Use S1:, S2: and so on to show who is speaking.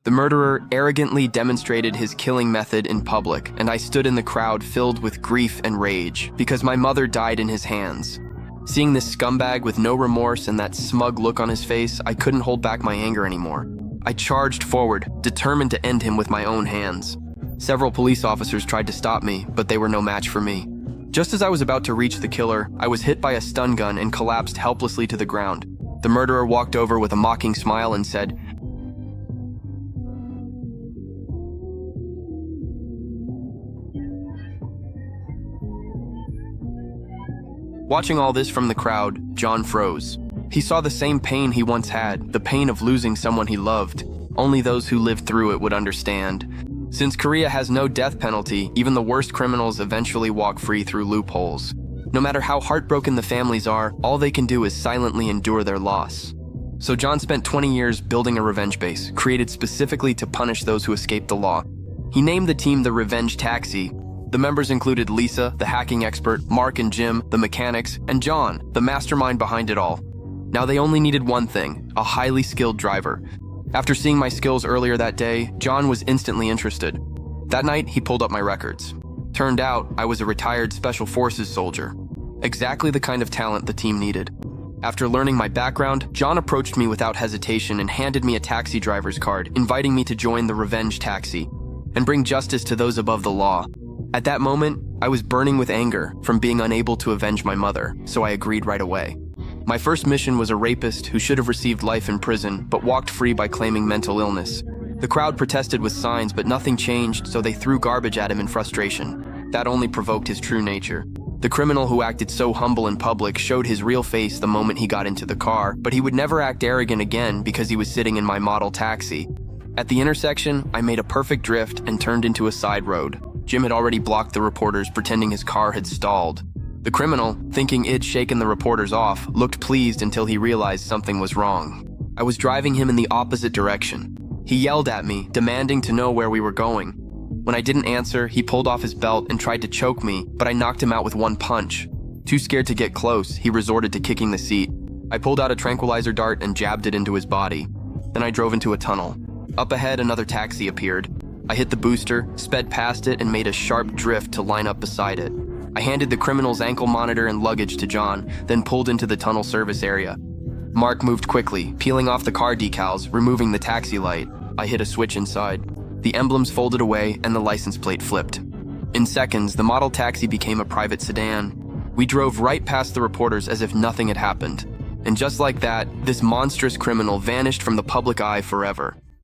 S1: The murderer arrogantly demonstrated his killing method in public, and I stood in the crowd filled with grief and rage because my mother died in his hands. Seeing this scumbag with no remorse and that smug look on his face, I couldn't hold back my anger anymore. I charged forward, determined to end him with my own hands. Several police officers tried to stop me, but they were no match for me. Just as I was about to reach the killer, I was hit by a stun gun and collapsed helplessly to the ground. The murderer walked over with a mocking smile and said, Watching all this from the crowd, John froze. He saw the same pain he once had, the pain of losing someone he loved. Only those who lived through it would understand. Since Korea has no death penalty, even the worst criminals eventually walk free through loopholes. No matter how heartbroken the families are, all they can do is silently endure their loss. So John spent 20 years building a revenge base, created specifically to punish those who escaped the law. He named the team the Revenge Taxi. The members included Lisa, the hacking expert, Mark and Jim, the mechanics, and John, the mastermind behind it all. Now they only needed one thing, a highly skilled driver. After seeing my skills earlier that day, John was instantly interested. That night, he pulled up my records. Turned out, I was a retired Special Forces soldier. Exactly the kind of talent the team needed. After learning my background, John approached me without hesitation and handed me a taxi driver's card, inviting me to join the Revenge Taxi and bring justice to those above the law. At that moment, I was burning with anger from being unable to avenge my mother, so I agreed right away. My first mission was a rapist who should have received life in prison, but walked free by claiming mental illness. The crowd protested with signs, but nothing changed, so they threw garbage at him in frustration. That only provoked his true nature. The criminal who acted so humble in public showed his real face the moment he got into the car, but he would never act arrogant again because he was sitting in my model taxi. At the intersection, I made a perfect drift and turned into a side road. Jim had already blocked the reporters, pretending his car had stalled. The criminal, thinking it'd shaken the reporters off, looked pleased until he realized something was wrong. I was driving him in the opposite direction. He yelled at me, demanding to know where we were going. When I didn't answer, he pulled off his belt and tried to choke me, but I knocked him out with one punch. Too scared to get close, he resorted to kicking the seat. I pulled out a tranquilizer dart and jabbed it into his body. Then I drove into a tunnel. Up ahead, another taxi appeared. I hit the booster, sped past it, and made a sharp drift to line up beside it. I handed the criminal's ankle monitor and luggage to John, then pulled into the tunnel service area. Mark moved quickly, peeling off the car decals, removing the taxi light. I hit a switch inside. The emblems folded away and the license plate flipped. In seconds, the model taxi became a private sedan. We drove right past the reporters as if nothing had happened. And just like that, this monstrous criminal vanished from the public eye forever.